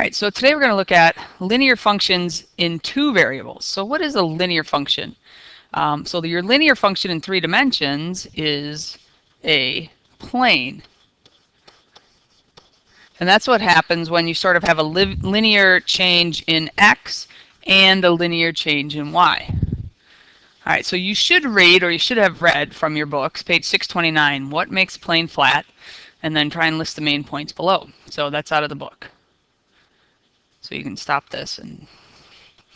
right, so today we're going to look at linear functions in two variables. So what is a linear function? So your linear function in 3 dimensions is a plane. And that's what happens when you sort of have a linear change in x and a linear change in y. All right, so you should read, or you should have read from your books, page 629, what makes a plane flat, and then try and list the main points below. So that's out of the book. So you can stop this. And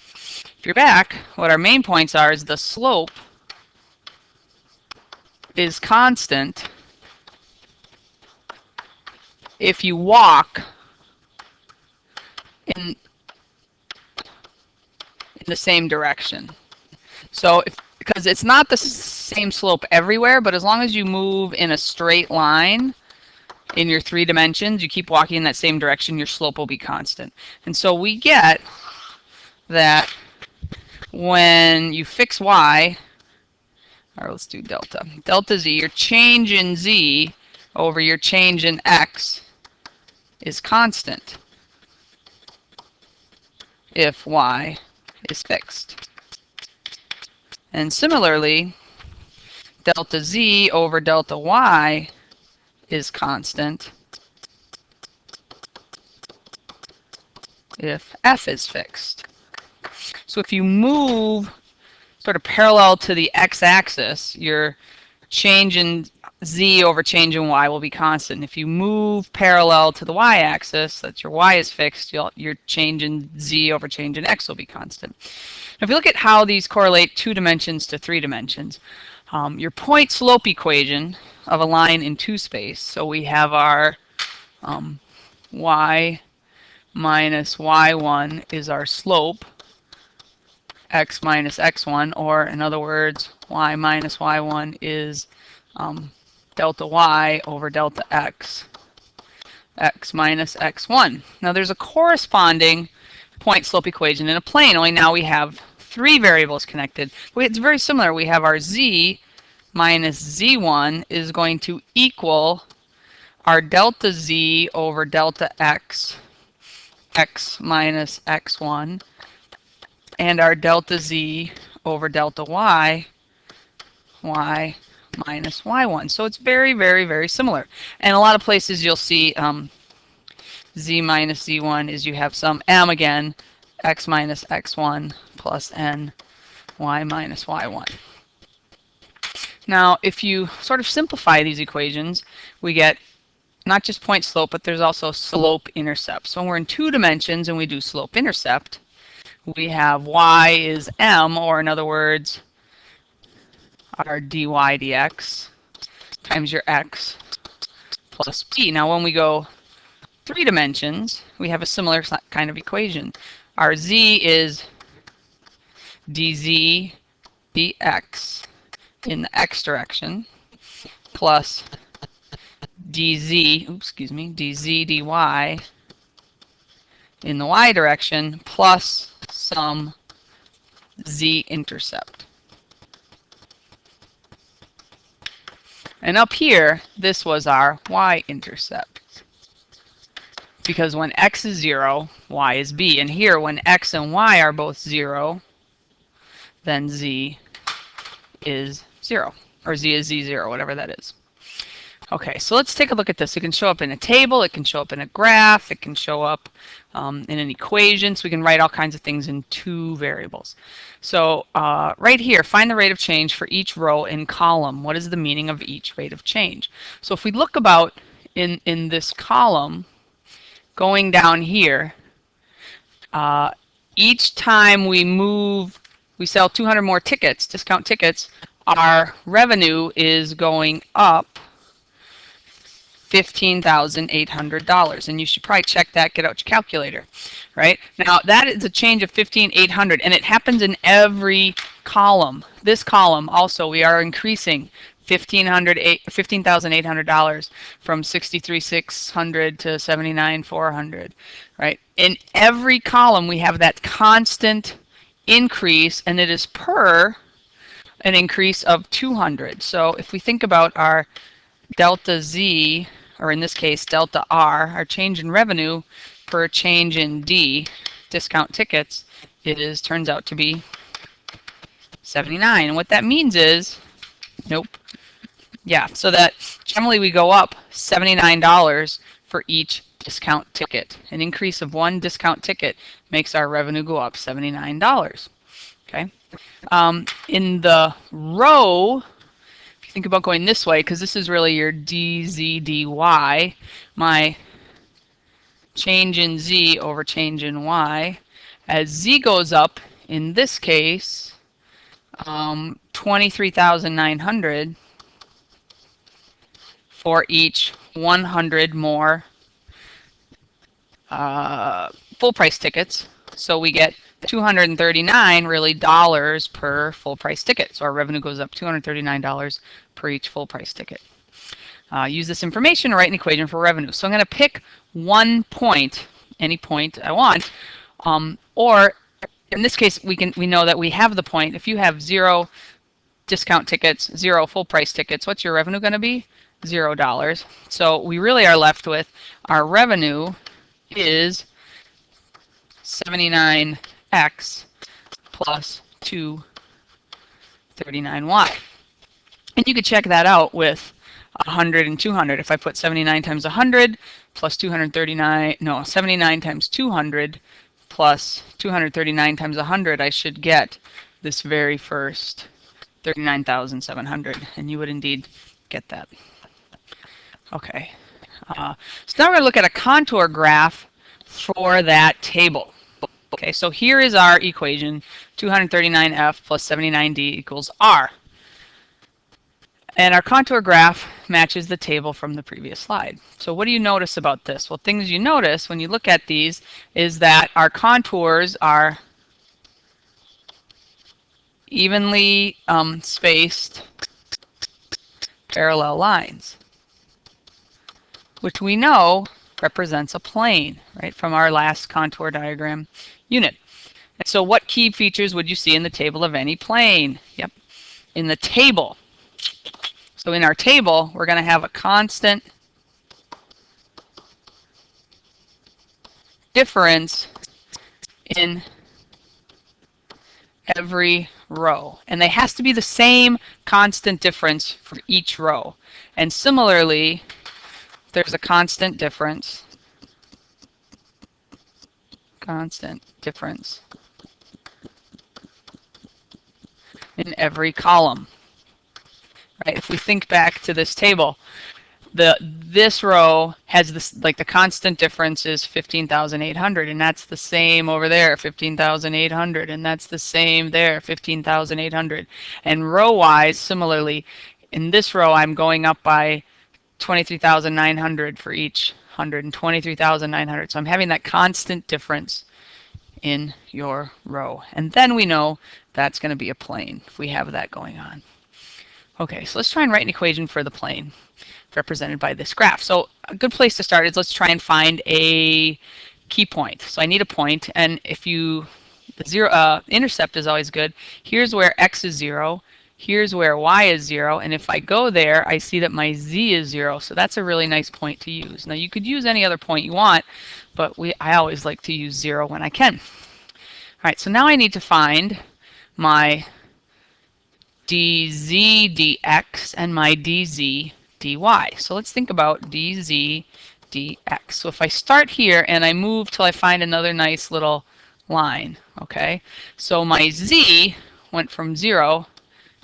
if you're back, what our main points are is the slope is constant if you walk in the same direction. So because it's not the same slope everywhere, but as long as you move in a straight line in your 3 dimensions, you keep walking in that same direction, your slope will be constant. And so we get that when you fix y, or let's do delta. Delta z, your change in z over your change in x is constant if y is fixed. And similarly, delta z over delta y is constant if f is fixed. So if you move sort of parallel to the x-axis, your change in z over change in y will be constant. If you move parallel to the y-axis, that's your y is fixed, your change in z over change in x will be constant. Now, if you look at how these correlate 2 dimensions to 3 dimensions, your point slope equation of a line in 2 space, so we have our y minus y1 is our slope, x minus x1, or in other words, y minus y1 is delta y over delta x, x minus x1. Now there's a corresponding point slope equation in a plane, only now we have 3 variables connected. It's very similar. We have our z minus z1 is going to equal our delta z over delta x, x minus x1, and our delta z over delta y, y minus y1. So it's very, very, very similar. And a lot of places you'll see z minus z1 is you have some m again, x minus x1 plus n, y minus y1. Now, if you sort of simplify these equations, we get not just point slope, but there's also slope intercept. So when we're in 2 dimensions and we do slope intercept, we have y is m, or in other words, our dy dx times your x plus b. Now when we go 3 dimensions, we have a similar kind of equation. Our z is dz dx in the x direction plus dz, dz dy in the y direction plus some z-intercept. And up here, this was our y-intercept. Because when x is 0, y is b. And here, when x and y are both 0, then z is 0. Or z is z0, whatever that is. Okay, so let's take a look at this. It can show up in a table, it can show up in a graph, it can show up in an equation, so we can write all kinds of things in 2 variables. So right here, find the rate of change for each row in column. What is the meaning of each rate of change? So if we look about in this column, going down here, each time we move, we sell 200 more tickets, discount tickets, our revenue is going up $15,800, and you should probably check that, get out your calculator, right? Now that is a change of $15,800, and it happens in every column. This column also, we are increasing $15,800 from $63,600 to $79,400, right? In every column we have that constant increase, and it is per an increase of 200. So if we think about our delta z, or in this case delta r, our change in revenue per change in D, discount tickets, turns out to be 79. And what that means is, nope, yeah, so that generally we go up $79 for each discount ticket. An increase of one discount ticket makes our revenue go up $79. Okay. In the row, if you think about going this way, because this is really your dz dy, my change in z over change in y, as z goes up, in this case, 23,900 for each 100 more full price tickets. So we get 239 really dollars per full price ticket. So our revenue goes up $239 per each full price ticket. Use this information to write an equation for revenue. So I'm going to pick one point, any point I want, or in this case we know that we have the point. If you have 0 discount tickets, 0 full price tickets, what's your revenue going to be? $0. So we really are left with our revenue is 79x plus 239y. And you could check that out with 100 and 200. If I put 79 times 100 plus 239, no, 79 times 200 plus 239 times 100, I should get this very first 39,700. And you would indeed get that. Okay. So now we're going to look at a contour graph for that table. Okay, so here is our equation, 239f plus 79d equals r. And our contour graph matches the table from the previous slide. So what do you notice about this? Well, things you notice when you look at these is that our contours are evenly spaced parallel lines, which we know represents a plane, right, from our last contour diagram unit. And so what key features would you see in the table of any plane? Yep, in the table. So in our table, we're going to have a constant difference in every row. And they has to be the same constant difference for each row. And similarly, there's a constant difference in every column. Right? If we think back to this table, this row has this, like the constant difference is 15,800, and that's the same over there, 15,800, and that's the same there, 15,800. And row-wise, similarly, in this row I'm going up by 23,900 for each 100 and 23,900. So I'm having that constant difference in your row. And then we know that's going to be a plane if we have that going on. Okay, so let's try and write an equation for the plane represented by this graph. So a good place to start is let's try and find a key point. So I need a point, and if the intercept is always good. Here's where x is 0. Here's where y is 0, and if I go there, I see that my z is 0, so that's a really nice point to use. Now you could use any other point you want, but I always like to use 0 when I can. All right, so now I need to find my dz dx and my dz dy. So let's think about dz dx. So if I start here and I move till I find another nice little line, okay? So my z went from 0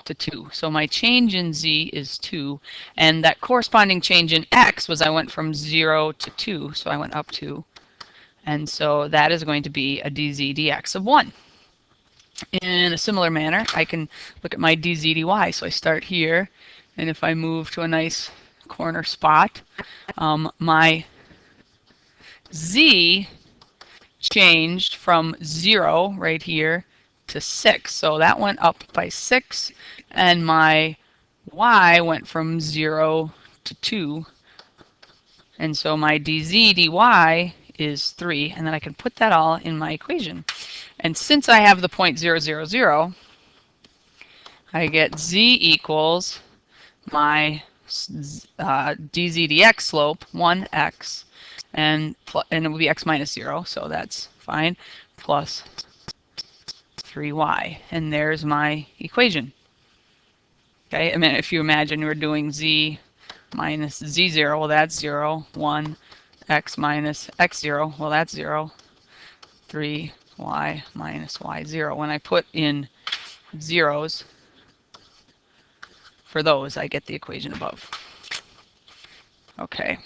to 2. So my change in z is 2, and that corresponding change in x was I went from 0 to 2, so I went up 2. And so that is going to be a dz dx of 1. In a similar manner, I can look at my dz dy. So I start here, and if I move to a nice corner spot, my z changed from 0 right here to 6. So that went up by 6, and my y went from 0 to 2. And so my dz dy is 3, and then I can put that all in my equation. And since I have the point 0, 0, 0, I get z equals my dz dx slope, 1x, and it will be x minus 0, so that's fine, plus 3y. And there's my equation. Okay, I mean, if you imagine we're doing z minus z0, well, that's 0, 1, x minus x0, well, that's 0, 3y minus y0. When I put in zeros for those, I get the equation above. Okay,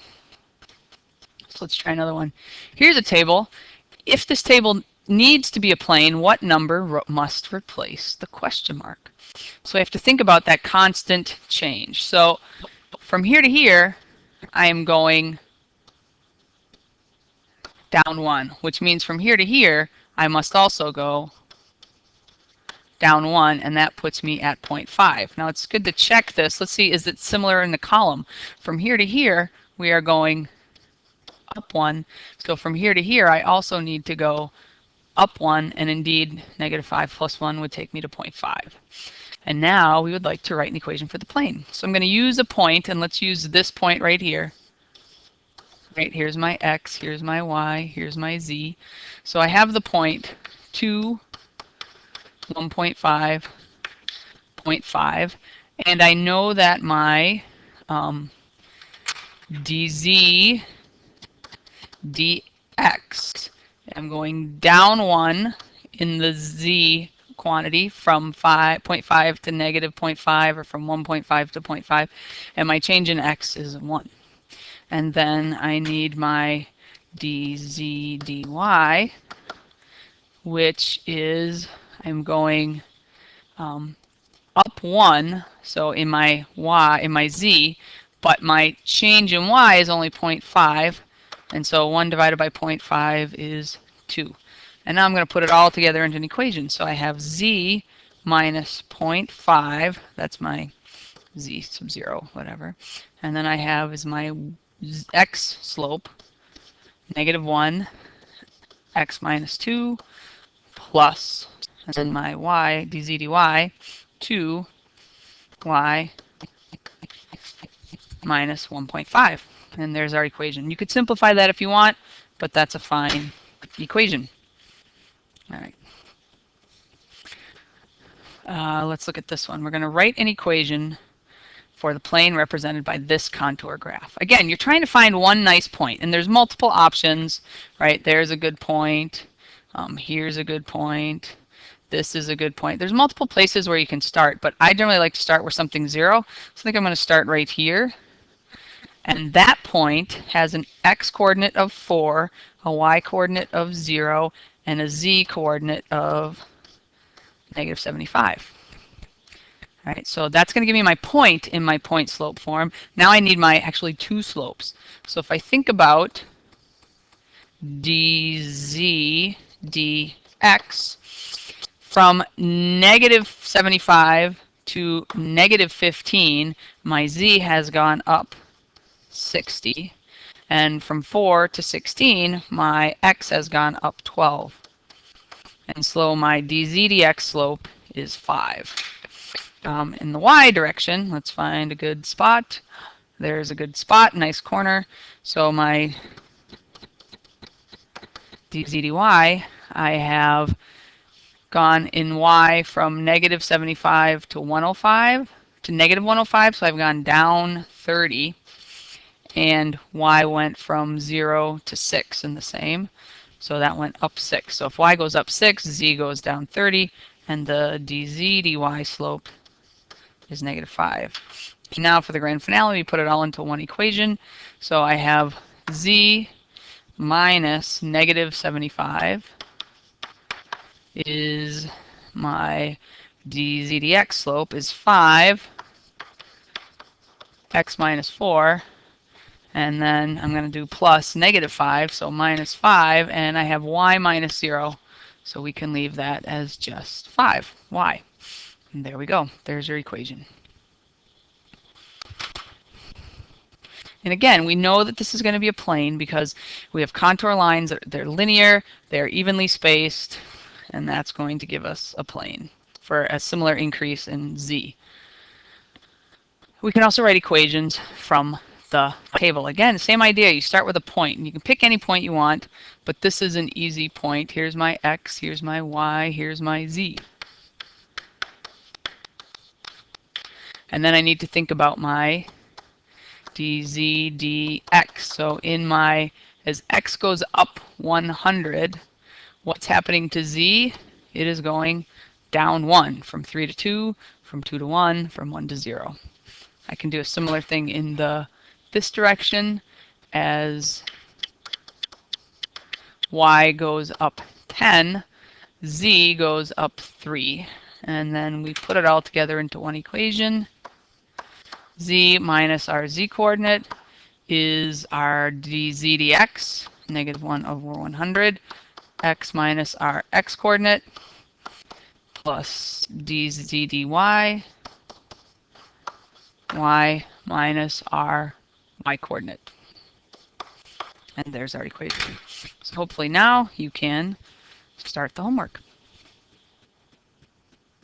so let's try another one. Here's a table. If this table needs to be a plane, what number must replace the question mark? So I have to think about that constant change. So from here to here, I am going down 1, which means from here to here, I must also go down 1, and that puts me at 0.5. Now it's good to check this. Let's see, is it similar in the column? From here to here, we are going up 1. So from here to here, I also need to go up 1, and indeed, negative 5 plus 1 would take me to 0.5. And now we would like to write an equation for the plane. So I'm going to use a point, and let's use this point right here. Right, here's my x, here's my y, here's my z. So I have the point 2, 1.5, 0.5, and I know that my dz dx, I'm going down 1 in the z quantity from 0.5 to negative 0.5, or from 1.5 to 0.5, and my change in x is 1. And then I need my dz dy, which is, I'm going up 1, so in my y, in my z, but my change in y is only 0.5, and so 1 divided by 0.5 is 2. And now I'm going to put it all together into an equation. So I have z minus 0.5, that's my z sub 0, whatever. And then I have is my x slope, negative 1, x minus 2, plus, and then my y, dz dy, 2, y minus 1.5. And there's our equation. You could simplify that if you want, but that's a fine equation. All right. Let's look at this one. We're going to write an equation for the plane represented by this contour graph. Again, you're trying to find one nice point, and there's multiple options, right? There's a good point. Here's a good point. This is a good point. There's multiple places where you can start, but I generally like to start where something's 0. So I think I'm going to start right here. And that point has an x-coordinate of 4, a y-coordinate of 0, and a z-coordinate of negative 75. All right, so that's going to give me my point in my point slope form. Now I need my actually two slopes. So if I think about dz dx, from negative 75 to negative 15, my z has gone up 60. And from 4 to 16, my x has gone up 12. And so my dz dx slope is 5. In the y direction, let's find a good spot. There's a good spot, nice corner. So my dz dy, I have gone in y from negative 75 to 105 to negative 105, so I've gone down 30. And y went from 0 to 6 in the same. So that went up 6. So if y goes up 6, z goes down 30, and the dz dy slope is negative 5. And now for the grand finale, we put it all into one equation. So I have z minus negative 75 is my dz dx slope is 5, x minus 4, and then I'm going to do plus negative 5, so minus 5, and I have y minus 0, so we can leave that as just 5, y. And there we go. There's your equation. And again, we know that this is going to be a plane because we have contour lines. They're linear, they're evenly spaced, and that's going to give us a plane for a similar increase in z. We can also write equations from the table. Again, same idea. You start with a point, and you can pick any point you want, but this is an easy point. Here's my x, here's my y, here's my z. And then I need to think about my dz dx. So in my, as x goes up 100, what's happening to z? It is going down 1, from 3 to 2, from 2 to 1, from 1 to 0. I can do a similar thing in this direction as y goes up 10, z goes up 3. And then we put it all together into one equation. Z minus our z coordinate is our dz dx, negative 1 over 100, x minus our x coordinate, plus dz dy, y minus our y coordinate. And there's our equation. So hopefully now you can start the homework.